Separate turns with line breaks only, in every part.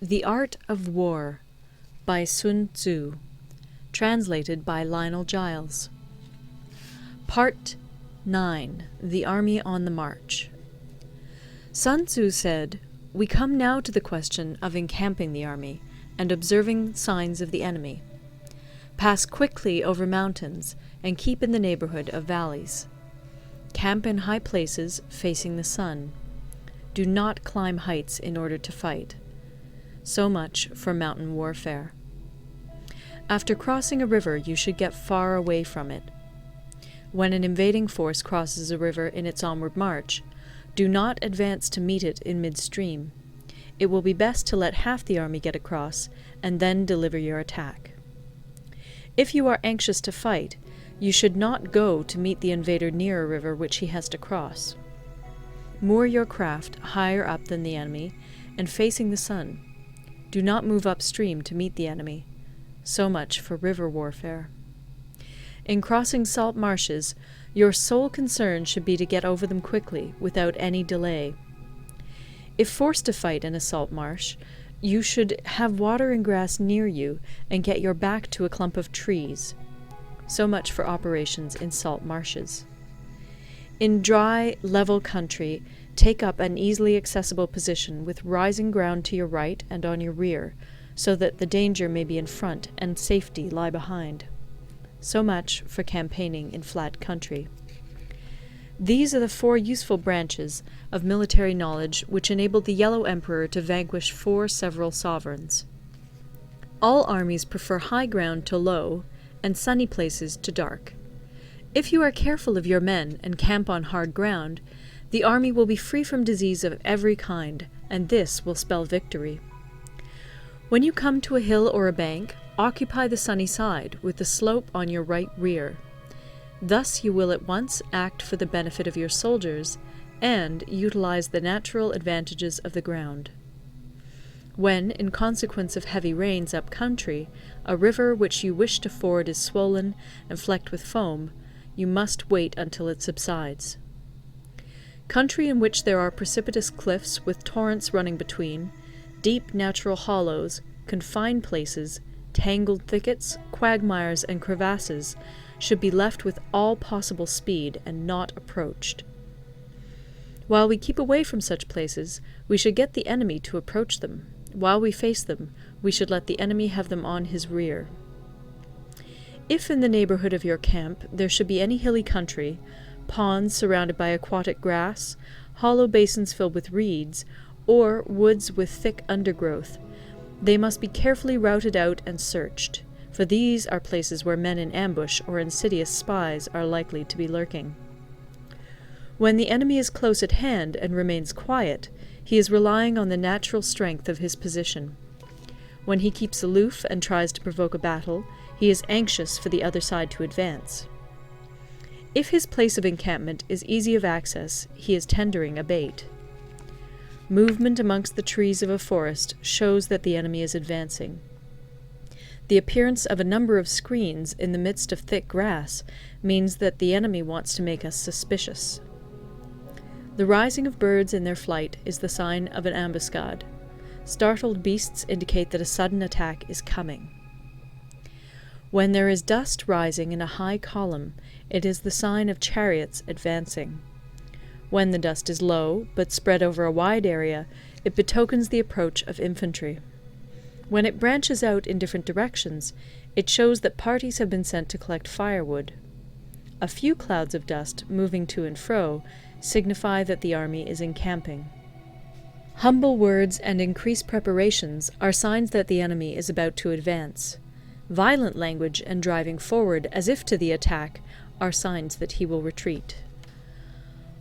The Art of War by Sun Tzu, translated by Lionel Giles. Part 9. The Army on the March. Sun Tzu said, "We come now to the question of encamping the army, and observing signs of the enemy. Pass quickly over mountains, and keep in the neighborhood of valleys. Camp in high places, facing the sun. Do not climb heights in order to fight." So much for mountain warfare. After crossing a river, you should get far away from it. When an invading force crosses a river in its onward march, do not advance to meet it in midstream. It will be best to let half the army get across, and then deliver your attack. If you are anxious to fight, you should not go to meet the invader near a river which he has to cross. Moor your craft higher up than the enemy, and facing the sun. Do not move upstream to meet the enemy. So much for river warfare. In crossing salt marshes, your sole concern should be to get over them quickly, without any delay. If forced to fight in a salt marsh, you should have water and grass near you, and get your back to a clump of trees. So much for operations in salt marshes. In dry, level country, take up an easily accessible position with rising ground to your right and on your rear, so that the danger may be in front and safety lie behind. So much for campaigning in flat country. These are the 4 useful branches of military knowledge which enabled the Yellow Emperor to vanquish 4 several sovereigns. All armies prefer high ground to low, and sunny places to dark. If you are careful of your men and camp on hard ground, the army will be free from disease of every kind, and this will spell victory. When you come to a hill or a bank, occupy the sunny side, with the slope on your right rear. Thus you will at once act for the benefit of your soldiers, and utilize the natural advantages of the ground. When, in consequence of heavy rains up country, a river which you wish to ford is swollen and flecked with foam, you must wait until it subsides. Country in which there are precipitous cliffs with torrents running between, deep natural hollows, confined places, tangled thickets, quagmires, and crevasses should be left with all possible speed and not approached. While we keep away from such places, we should get the enemy to approach them. While we face them, we should let the enemy have them on his rear. If in the neighborhood of your camp there should be any hilly country, ponds surrounded by aquatic grass, hollow basins filled with reeds, or woods with thick undergrowth, they must be carefully routed out and searched, for these are places where men in ambush or insidious spies are likely to be lurking. When the enemy is close at hand and remains quiet, he is relying on the natural strength of his position. When he keeps aloof and tries to provoke a battle, he is anxious for the other side to advance. If his place of encampment is easy of access, he is tendering a bait. Movement amongst the trees of a forest shows that the enemy is advancing. The appearance of a number of screens in the midst of thick grass means that the enemy wants to make us suspicious. The rising of birds in their flight is the sign of an ambuscade. Startled beasts indicate that a sudden attack is coming. When there is dust rising in a high column, it is the sign of chariots advancing. When the dust is low, but spread over a wide area, it betokens the approach of infantry. When it branches out in different directions, it shows that parties have been sent to collect firewood. A few clouds of dust moving to and fro signify that the army is encamping. Humble words and increased preparations are signs that the enemy is about to advance. Violent language and driving forward as if to the attack are signs that he will retreat.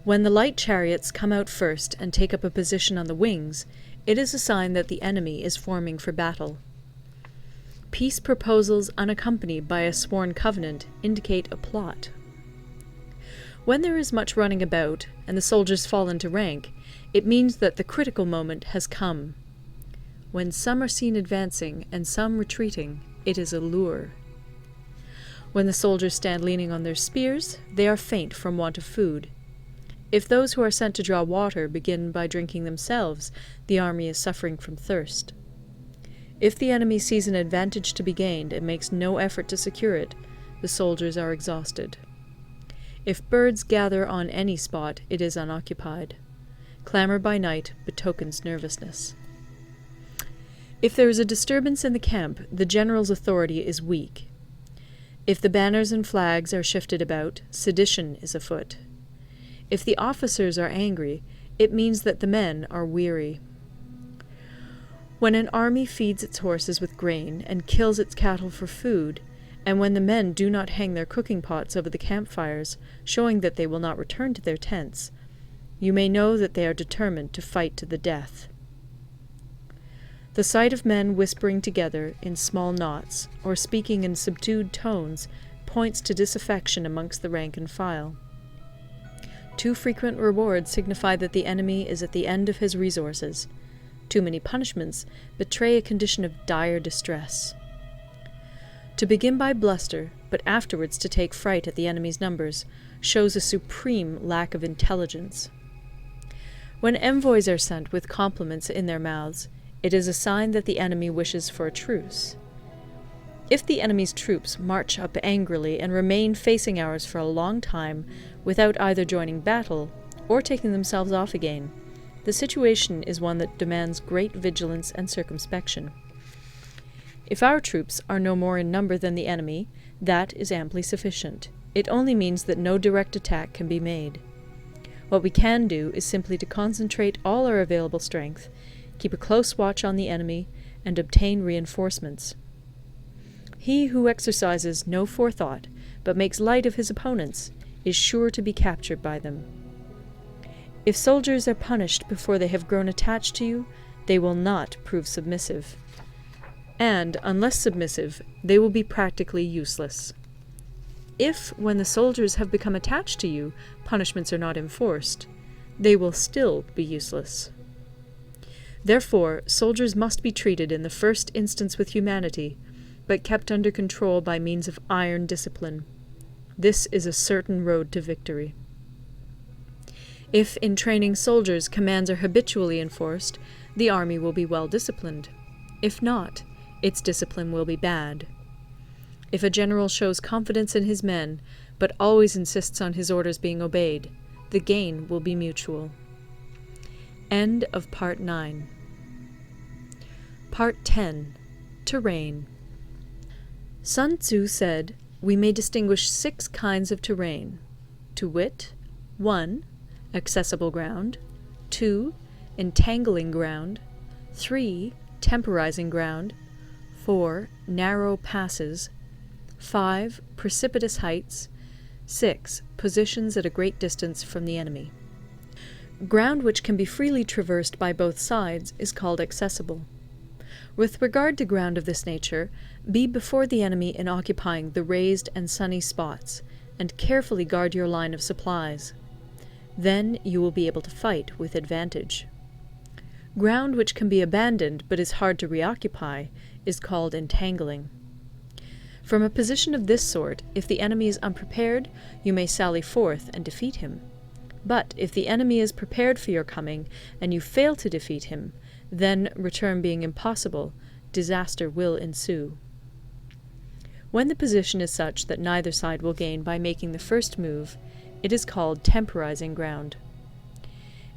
When the light chariots come out first and take up a position on the wings, it is a sign that the enemy is forming for battle. Peace proposals unaccompanied by a sworn covenant indicate a plot. When there is much running about, and the soldiers fall into rank, it means that the critical moment has come. When some are seen advancing and some retreating, it is a lure. When the soldiers stand leaning on their spears, they are faint from want of food. If those who are sent to draw water begin by drinking themselves, the army is suffering from thirst. If the enemy sees an advantage to be gained and makes no effort to secure it, the soldiers are exhausted. If birds gather on any spot, it is unoccupied. Clamor by night betokens nervousness. If there is a disturbance in the camp, the general's authority is weak. If the banners and flags are shifted about, sedition is afoot. If the officers are angry, it means that the men are weary. When an army feeds its horses with grain and kills its cattle for food, and when the men do not hang their cooking pots over the campfires, showing that they will not return to their tents, you may know that they are determined to fight to the death. The sight of men whispering together in small knots, or speaking in subdued tones, points to disaffection amongst the rank and file. Too frequent rewards signify that the enemy is at the end of his resources. Too many punishments betray a condition of dire distress. To begin by bluster, but afterwards to take fright at the enemy's numbers, shows a supreme lack of intelligence. When envoys are sent with compliments in their mouths, it is a sign that the enemy wishes for a truce. If the enemy's troops march up angrily and remain facing ours for a long time without either joining battle or taking themselves off again, the situation is one that demands great vigilance and circumspection. If our troops are no more in number than the enemy, that is amply sufficient. It only means that no direct attack can be made. What we can do is simply to concentrate all our available strength, keep a close watch on the enemy, and obtain reinforcements. He who exercises no forethought, but makes light of his opponents, is sure to be captured by them. If soldiers are punished before they have grown attached to you, they will not prove submissive. And, unless submissive, they will be practically useless. If, when the soldiers have become attached to you, punishments are not enforced, they will still be useless. Therefore, soldiers must be treated in the first instance with humanity, but kept under control by means of iron discipline. This is a certain road to victory. If in training soldiers commands are habitually enforced, the army will be well disciplined. If not, its discipline will be bad. If a general shows confidence in his men, but always insists on his orders being obeyed, the gain will be mutual. End of Part 9. Part 10. Terrain. Sun Tzu said, we may distinguish 6 kinds of terrain, to wit, 1. Accessible ground, 2. Entangling ground, 3. Temporizing ground, 4. Narrow passes, 5. Precipitous heights, 6. Positions at a great distance from the enemy. Ground which can be freely traversed by both sides is called accessible. With regard to ground of this nature, be before the enemy in occupying the raised and sunny spots, and carefully guard your line of supplies. Then you will be able to fight with advantage. Ground which can be abandoned but is hard to reoccupy is called entangling. From a position of this sort, if the enemy is unprepared, you may sally forth and defeat him. But if the enemy is prepared for your coming, and you fail to defeat him, then, return being impossible, disaster will ensue. When the position is such that neither side will gain by making the first move, it is called temporizing ground.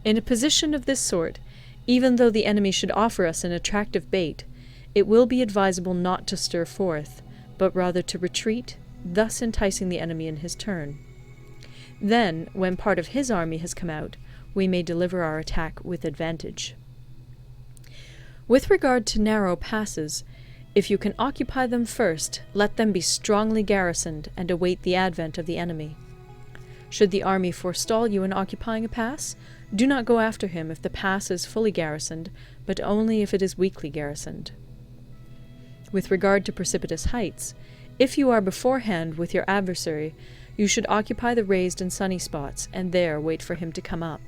In a position of this sort, even though the enemy should offer us an attractive bait, it will be advisable not to stir forth, but rather to retreat, thus enticing the enemy in his turn. Then, when part of his army has come out, we may deliver our attack with advantage. With regard to narrow passes, if you can occupy them first, let them be strongly garrisoned and await the advent of the enemy. Should the army forestall you in occupying a pass, do not go after him if the pass is fully garrisoned, but only if it is weakly garrisoned. With regard to precipitous heights, if you are beforehand with your adversary, you should occupy the raised and sunny spots, and there wait for him to come up.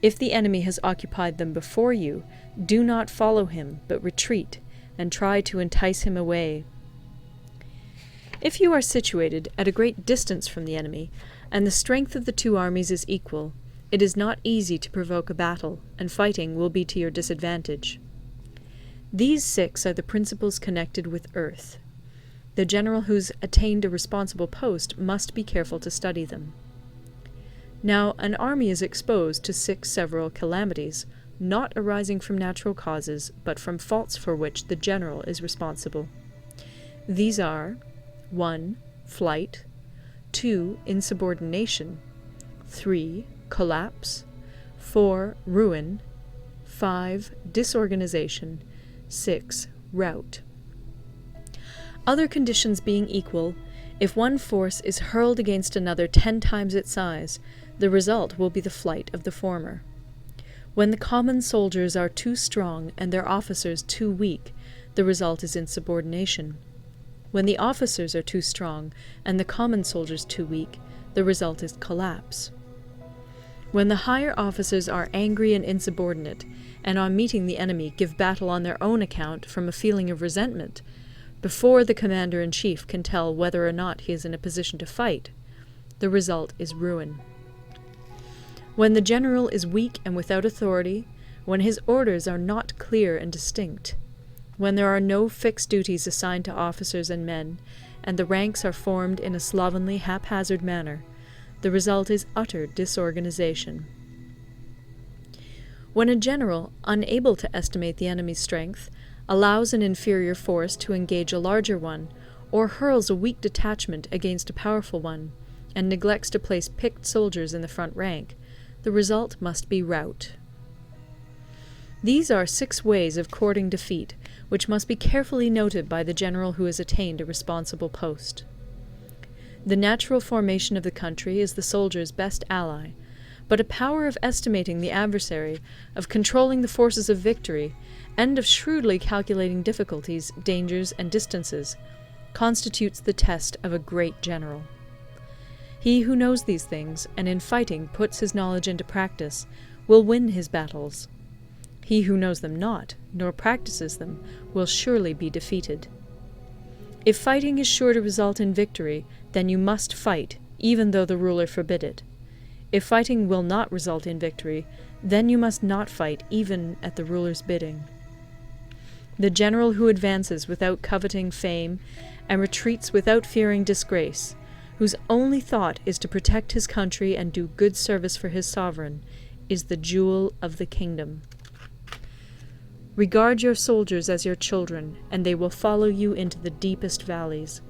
If the enemy has occupied them before you, do not follow him, but retreat, and try to entice him away. If you are situated at a great distance from the enemy, and the strength of the two armies is equal, it is not easy to provoke a battle, and fighting will be to your disadvantage. These 6 are the principles connected with earth. The general who's attained a responsible post must be careful to study them. Now, an army is exposed to 6 several calamities, not arising from natural causes, but from faults for which the general is responsible. These are 1. Flight, 2. Insubordination, 3. Collapse, 4. Ruin, 5. Disorganization, 6. Rout. Other conditions being equal, if one force is hurled against another 10 times its size, the result will be the flight of the former. When the common soldiers are too strong and their officers too weak, the result is insubordination. When the officers are too strong and the common soldiers too weak, the result is collapse. When the higher officers are angry and insubordinate, and on meeting the enemy give battle on their own account from a feeling of resentment, before the commander-in-chief can tell whether or not he is in a position to fight, the result is ruin. When the general is weak and without authority, when his orders are not clear and distinct, when there are no fixed duties assigned to officers and men, and the ranks are formed in a slovenly, haphazard manner, the result is utter disorganization. When a general, unable to estimate the enemy's strength, allows an inferior force to engage a larger one, or hurls a weak detachment against a powerful one, and neglects to place picked soldiers in the front rank, the result must be rout. These are 6 ways of courting defeat, which must be carefully noted by the general who has attained a responsible post. The natural formation of the country is the soldier's best ally, but a power of estimating the adversary, of controlling the forces of victory, and of shrewdly calculating difficulties, dangers, and distances, constitutes the test of a great general. He who knows these things, and in fighting puts his knowledge into practice, will win his battles. He who knows them not, nor practices them, will surely be defeated. If fighting is sure to result in victory, then you must fight, even though the ruler forbid it. If fighting will not result in victory, then you must not fight, even at the ruler's bidding. The general who advances without coveting fame, and retreats without fearing disgrace, whose only thought is to protect his country and do good service for his sovereign, is the jewel of the kingdom. Regard your soldiers as your children, and they will follow you into the deepest valleys.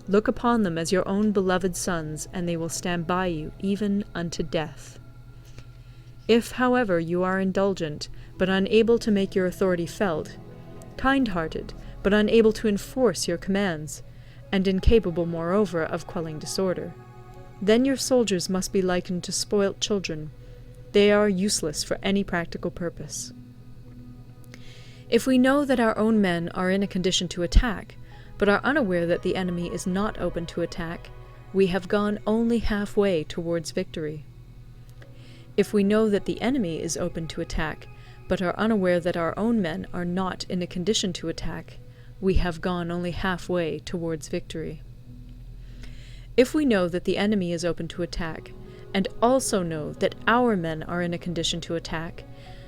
Look upon them as your own beloved sons, and they will stand by you even unto death. If, however, you are indulgent, but unable to make your authority felt, kind-hearted, but unable to enforce your commands, and incapable, moreover, of quelling disorder, then your soldiers must be likened to spoilt children. They are useless for any practical purpose. If we know that our own men are in a condition to attack, but are unaware that the enemy is not open to attack, we have gone only halfway towards victory. If we know that the enemy is open to attack, but are unaware that our own men are not in a condition to attack, we have gone only halfway towards victory. If we know that the enemy is open to attack, and also know that our men are in a condition to attack,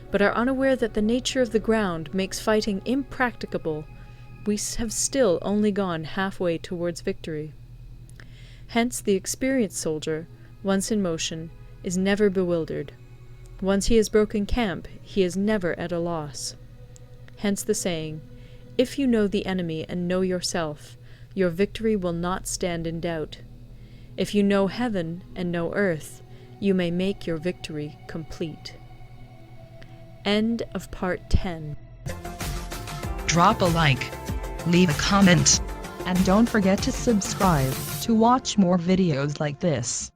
but are unaware that the nature of the ground makes fighting impracticable, we have still only gone halfway towards victory. Hence the experienced soldier, once in motion, is never bewildered. Once he has broken camp, he is never at a loss. Hence the saying, "If you know the enemy and know yourself, your victory will not stand in doubt. If you know heaven and know earth, you may make your victory complete." End of part 10.
Drop a like, leave a comment, and don't forget to subscribe to watch more videos like this.